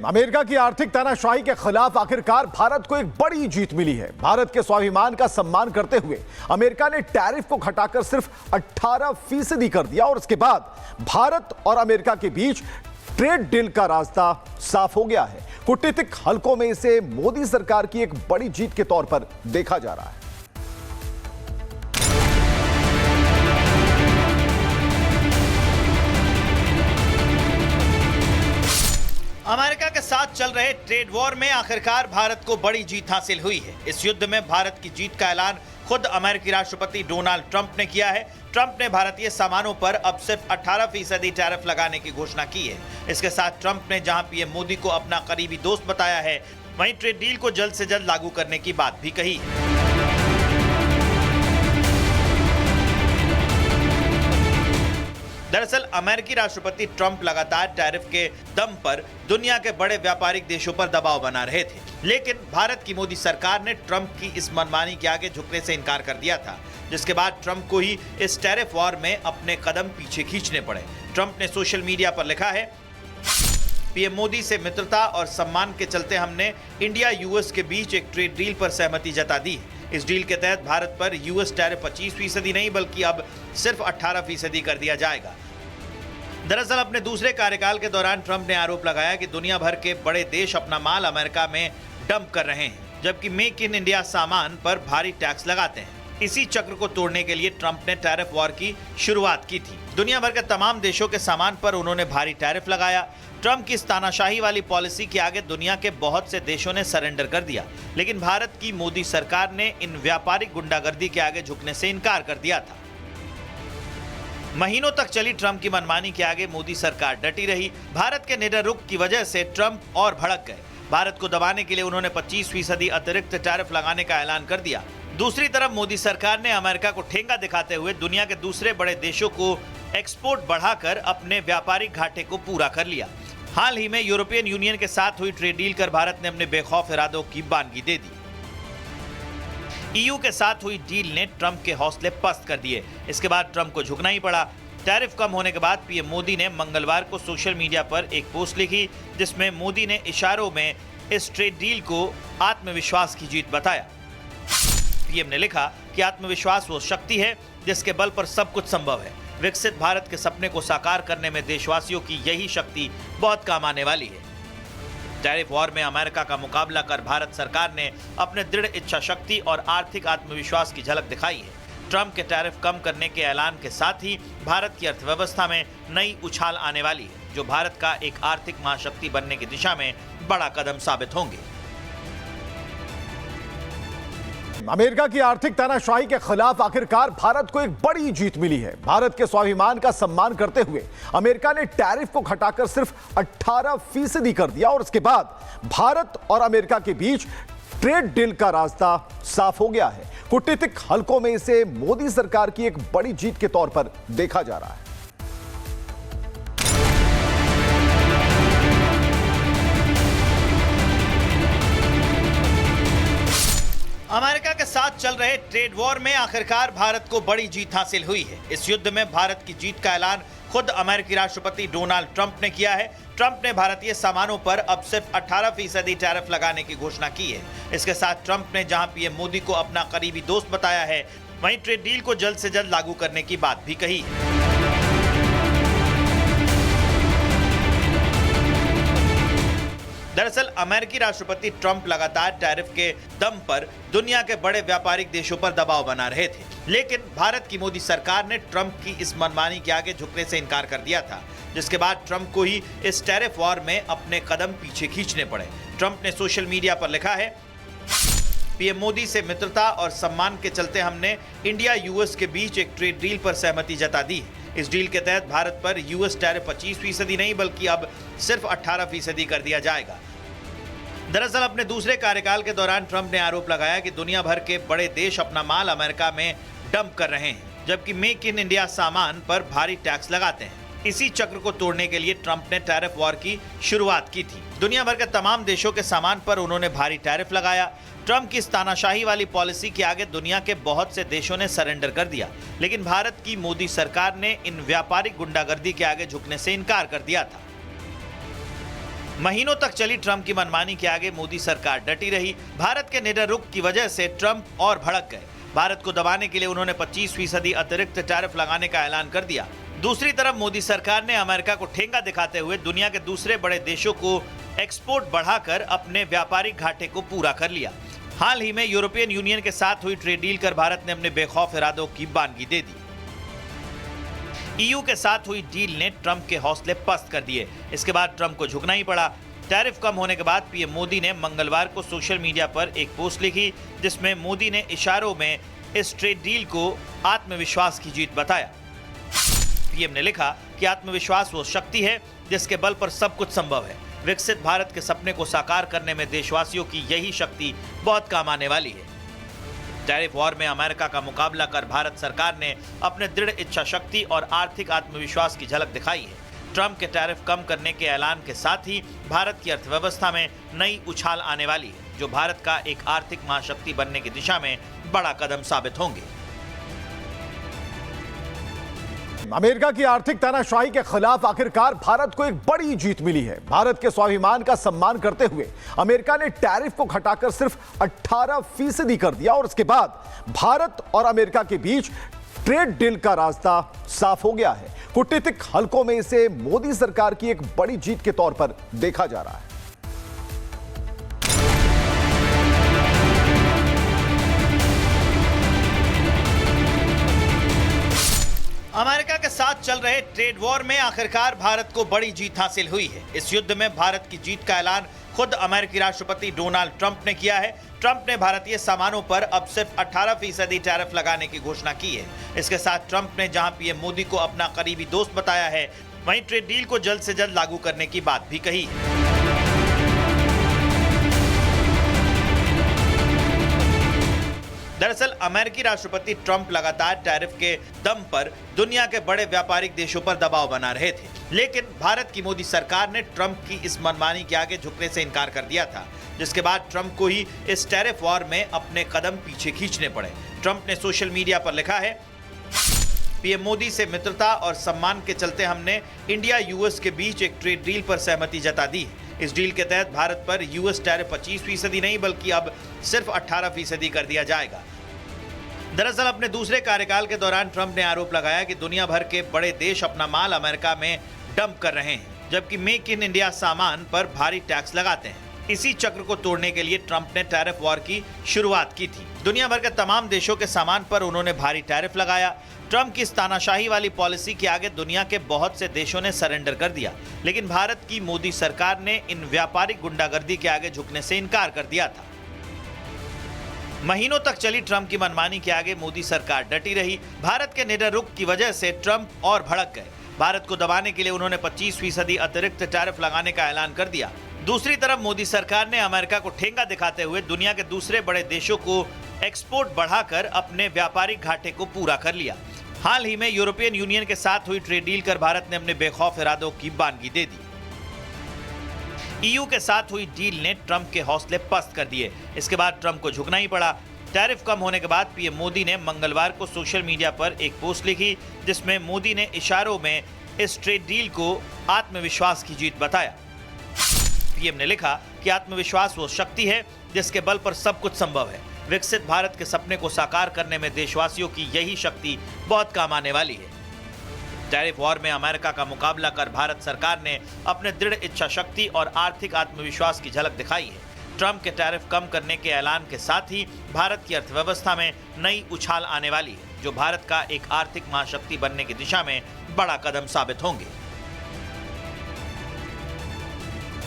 America की आर्थिक तानाशाही के खिलाफ आखिरकार भारत को एक बड़ी जीत मिली है। भारत के स्वाभिमान का सम्मान करते हुए अमेरिका ने टैरिफ को घटाकर सिर्फ 18% कर दिया और उसके बाद भारत और अमेरिका के बीच ट्रेड डील का रास्ता साफ हो गया है। कूटनीतिक हलकों में इसे मोदी सरकार की एक बड़ी जीत के तौर पर देखा जा रहा है। अमेरिका के साथ चल रहे ट्रेड वॉर में आखिरकार भारत को बड़ी जीत हासिल हुई है। इस युद्ध में भारत की जीत का ऐलान खुद अमेरिकी राष्ट्रपति डोनाल्ड ट्रंप ने किया है। ट्रंप ने भारतीय सामानों पर अब सिर्फ 18% टैरिफ लगाने की घोषणा की है। इसके साथ ट्रंप ने जहां पीएम मोदी को अपना करीबी दोस्त बताया है, वहीं ट्रेड डील को जल्द से जल्द लागू करने की बात भी कही है। दरअसल अमेरिकी राष्ट्रपति ट्रंप लगातार टैरिफ के दम पर दुनिया के बड़े व्यापारिक देशों पर दबाव बना रहे थे, लेकिन भारत की मोदी सरकार ने ट्रंप की इस मनमानी के आगे झुकने से इनकार कर दिया था, जिसके बाद ट्रंप को ही इस टैरिफ वॉर में अपने कदम पीछे खींचने पड़े। ट्रंप ने सोशल मीडिया पर लिखा है, पीएम मोदी से मित्रता और सम्मान के चलते हमने इंडिया यूएस के बीच एक ट्रेड डील पर सहमति जता दी है। इस डील के तहत भारत पर यूएस टैरिफ 25% नहीं बल्कि अब सिर्फ 18% कर दिया जाएगा। दरअसल अपने दूसरे कार्यकाल के दौरान ट्रंप ने आरोप लगाया कि दुनिया भर के बड़े देश अपना माल अमेरिका में डंप कर रहे हैं, जबकि मेक इन इंडिया सामान पर भारी टैक्स लगाते हैं। इसी चक्र को तोड़ने के लिए ट्रंप ने टैरिफ वॉर की शुरुआत की थी। दुनिया भर के तमाम देशों के सामान पर उन्होंने भारी टैरिफ लगाया। ट्रंप की इस तानाशाही वाली पॉलिसी के आगे दुनिया के बहुत से देशों ने सरेंडर कर दिया, लेकिन भारत की मोदी सरकार ने इन व्यापारिक गुंडागर्दी के आगे झुकने से इनकार कर दिया था। महीनों तक चली ट्रंप की मनमानी के आगे मोदी सरकार डटी रही। भारत के निडर रुख की वजह से ट्रंप और भड़क गए। भारत को दबाने के लिए उन्होंने 25% अतिरिक्त टैरिफ लगाने का ऐलान कर दिया। दूसरी तरफ मोदी सरकार ने अमेरिका को ठेंगा दिखाते हुए दुनिया के दूसरे बड़े देशों को एक्सपोर्ट बढ़ाकर अपने व्यापारिक घाटे को पूरा कर लिया। हाल ही में यूरोपियन यूनियन के साथ हुई ट्रेड डील कर भारत ने अपने बेखौफ इरादों की बानगी दे दी। ईयू के साथ हुई डील ने ट्रंप के हौसले पस्त कर दिए। इसके बाद ट्रंप को झुकना ही पड़ा। टैरिफ कम होने के बाद पीएम मोदी ने मंगलवार को सोशल मीडिया पर एक पोस्ट लिखी, जिसमें मोदी ने इशारों में इस ट्रेड डील को आत्मविश्वास की जीत बताया। पीएम ने लिखा कि आत्मविश्वास वो शक्ति है जिसके बल पर सब कुछ संभव है। विकसित भारत के सपने को साकार करने में देशवासियों की यही शक्ति बहुत काम आने वाली है। टैरिफ वॉर में अमेरिका का मुकाबला कर भारत सरकार ने अपने दृढ़ इच्छा शक्ति और आर्थिक आत्मविश्वास की झलक दिखाई है। ट्रंप के टैरिफ कम करने के ऐलान के साथ ही भारत की अर्थव्यवस्था में नई उछाल आने वाली है, जो भारत का एक आर्थिक महाशक्ति बनने की दिशा में बड़ा कदम साबित होंगे। अमेरिका की आर्थिक तानाशाही के खिलाफ आखिरकार भारत को एक बड़ी जीत मिली है। भारत के स्वाभिमान का सम्मान करते हुए अमेरिका ने टैरिफ को घटाकर सिर्फ 18% कर दिया और उसके बाद भारत और अमेरिका के बीच ट्रेड डील का रास्ता साफ हो गया है। कूटनीतिक हलकों में इसे मोदी सरकार की एक बड़ी जीत के तौर पर देखा जा रहा है। अमेरिका के साथ चल रहे ट्रेड वॉर में आखिरकार भारत को बड़ी जीत हासिल हुई है। इस युद्ध में भारत की जीत का ऐलान खुद अमेरिकी राष्ट्रपति डोनाल्ड ट्रंप ने किया है। ट्रंप ने भारतीय सामानों पर अब सिर्फ 18% टैरिफ लगाने की घोषणा की है। इसके साथ ट्रंप ने जहां पीएम मोदी को अपना करीबी दोस्त बताया है, वहीं ट्रेड डील को जल्द से जल्द लागू करने की बात भी कही है। दरअसल अमेरिकी राष्ट्रपति ट्रंप लगातार टैरिफ के दम पर दुनिया के बड़े व्यापारिक देशों पर दबाव बना रहे थे, लेकिन भारत की मोदी सरकार ने ट्रंप की इस मनमानी के आगे झुकने से इनकार कर दिया था, जिसके बाद ट्रंप को ही इस टैरिफ वॉर में अपने कदम पीछे खींचने पड़े। ट्रंप ने सोशल मीडिया पर लिखा है, पीएम मोदी से मित्रता और सम्मान के चलते हमने इंडिया यूएस के बीच एक ट्रेड डील पर सहमति जता दी है। इस डील के तहत भारत पर यूएस टैरिफ 25% नहीं बल्कि अब सिर्फ 18% कर दिया जाएगा। दरअसल अपने दूसरे कार्यकाल के दौरान ट्रंप ने आरोप लगाया कि दुनिया भर के बड़े देश अपना माल अमेरिका में डंप कर रहे हैं, जबकि मेक इन इंडिया सामान पर भारी टैक्स लगाते हैं। इसी चक्र को तोड़ने के लिए ट्रंप ने टैरिफ वॉर की शुरुआत की थी। दुनिया भर के तमाम देशों के सामान पर उन्होंने भारी टैरिफ लगाया। ट्रंप की इस तानाशाही वाली पॉलिसी के आगे दुनिया के बहुत से देशों ने सरेंडर कर दिया, लेकिन भारत की मोदी सरकार ने इन व्यापारिक गुंडागर्दी के आगे झुकने से इनकार कर दिया था। महीनों तक चली ट्रंप की मनमानी के आगे मोदी सरकार डटी रही। भारत के निडर रुख की वजह से ट्रंप और भड़क गए। भारत को दबाने के लिए उन्होंने 25% अतिरिक्त टैरिफ लगाने का ऐलान कर दिया। दूसरी तरफ मोदी सरकार ने अमेरिका को ठेंगा दिखाते हुए दुनिया के दूसरे बड़े देशों को एक्सपोर्ट बढ़ाकर अपने व्यापारिक घाटे को पूरा कर लिया। हाल ही में यूरोपियन यूनियन के साथ हुई ट्रेड डील कर भारत ने अपने बेखौफ इरादों की बानगी दे दी। ईयू के साथ हुई डील ने ट्रंप के हौसले पस्त कर दिए। इसके बाद ट्रंप को झुकना ही पड़ा। टैरिफ कम होने के बाद पीएम मोदी ने मंगलवार को सोशल मीडिया पर एक पोस्ट लिखी, जिसमें मोदी ने इशारों में इस ट्रेड डील को आत्मविश्वास की जीत बताया। पीएम ने लिखा कि आत्मविश्वास वो शक्ति है जिसके बल पर सब कुछ संभव है। विकसित भारत के सपने को साकार करने में देशवासियों की यही शक्ति बहुत काम आने वाली है। टैरिफ वॉर में अमेरिका का मुकाबला कर भारत सरकार ने अपने दृढ़ इच्छा शक्ति और आर्थिक आत्मविश्वास की झलक दिखाई है। ट्रंप के टैरिफ कम करने के ऐलान के साथ ही भारत की अर्थव्यवस्था में नई उछाल आने वाली है, जो भारत का एक आर्थिक महाशक्ति बनने की दिशा में बड़ा कदम साबित होंगे। अमेरिका की आर्थिक तानाशाही के खिलाफ आखिरकार भारत को एक बड़ी जीत मिली है। भारत के स्वाभिमान का सम्मान करते हुए अमेरिका ने टैरिफ को घटाकर सिर्फ 18% कर दिया और उसके बाद भारत और अमेरिका के बीच ट्रेड डील का रास्ता साफ हो गया है। कूटनीतिक हलकों में इसे मोदी सरकार की एक बड़ी जीत के तौर पर देखा जा रहा है। अमेरिका के साथ चल रहे ट्रेड वॉर में आखिरकार भारत को बड़ी जीत हासिल हुई है। इस युद्ध में भारत की जीत का ऐलान खुद अमेरिकी राष्ट्रपति डोनाल्ड ट्रंप ने किया है। ट्रंप ने भारतीय सामानों पर अब सिर्फ 18% टैरिफ लगाने की घोषणा की है। इसके साथ ट्रंप ने जहां पीएम मोदी को अपना करीबी दोस्त बताया है, वहीं ट्रेड डील को जल्द से जल्द लागू करने की बात भी कही है। दरअसल अमेरिकी राष्ट्रपति ट्रंप लगातार टैरिफ के दम पर दुनिया के बड़े व्यापारिक देशों पर दबाव बना रहे थे, लेकिन भारत की मोदी सरकार ने ट्रंप की इस मनमानी के आगे झुकने से इनकार कर दिया था, जिसके बाद ट्रंप को ही इस टैरिफ वॉर में अपने कदम पीछे खींचने पड़े। ट्रंप ने सोशल मीडिया पर लिखा है, पीएम मोदी से मित्रता और सम्मान के चलते हमने इंडिया यूएस के बीच एक ट्रेड डील पर सहमति जता दी है। इस डील के तहत भारत पर यूएस टैरिफ 25% नहीं बल्कि अब सिर्फ 18% कर दिया जाएगा। दरअसल अपने दूसरे कार्यकाल के दौरान ट्रंप ने आरोप लगाया कि दुनिया भर के बड़े देश अपना माल अमेरिका में डंप कर रहे हैं, जबकि मेक इन इंडिया सामान पर भारी टैक्स लगाते हैं। इसी चक्र को तोड़ने के लिए ट्रंप ने टैरिफ वॉर की शुरुआत की थी। दुनिया भर के तमाम देशों के सामान पर उन्होंने भारी टैरिफ लगाया। ट्रंप की इस तानाशाही वाली पॉलिसी के आगे दुनिया के बहुत से देशों ने सरेंडर कर दिया, लेकिन भारत की मोदी सरकार ने इन व्यापारिक गुंडागर्दी के आगे झुकने से इनकार कर दिया था। महीनों तक चली ट्रंप की मनमानी के आगे मोदी सरकार डटी रही। भारत के निडर रुख की वजह से ट्रंप और भड़क गए। भारत को दबाने के लिए उन्होंने 25% अतिरिक्त टैरिफ लगाने का ऐलान कर दिया। दूसरी तरफ मोदी सरकार ने अमेरिका को ठेंगा दिखाते हुए दुनिया के दूसरे बड़े देशों को एक्सपोर्ट बढ़ाकर अपने व्यापारिक घाटे को पूरा कर लिया। हाल ही में यूरोपियन यूनियन के साथ हुई ट्रेड डील कर भारत ने अपने बेखौफ इरादों की बानगी दे दी। ईयू के साथ हुई डील ने ट्रंप के हौसले पस्त कर दिए। इसके बाद ट्रंप को झुकना ही पड़ा। टैरिफ कम होने के बाद पीएम मोदी ने मंगलवार को सोशल मीडिया पर एक पोस्ट लिखी, जिसमें मोदी ने इशारों में इस ट्रेड डील को आत्मविश्वास की जीत बताया। पीएम ने लिखा कि आत्मविश्वास वो शक्ति है जिसके बल पर सब कुछ संभव है। विकसित भारत के सपने को साकार करने में देशवासियों की यही शक्ति बहुत काम आने वाली है। टैरिफ वॉर में अमेरिका का मुकाबला कर भारत सरकार ने अपने दृढ़ इच्छा शक्ति और आर्थिक आत्मविश्वास की झलक दिखाई है। ट्रंप के टैरिफ कम करने के ऐलान के साथ ही भारत की अर्थव्यवस्था में नई उछाल आने वाली है, जो भारत का एक आर्थिक महाशक्ति बनने की दिशा में बड़ा कदम साबित होंगे।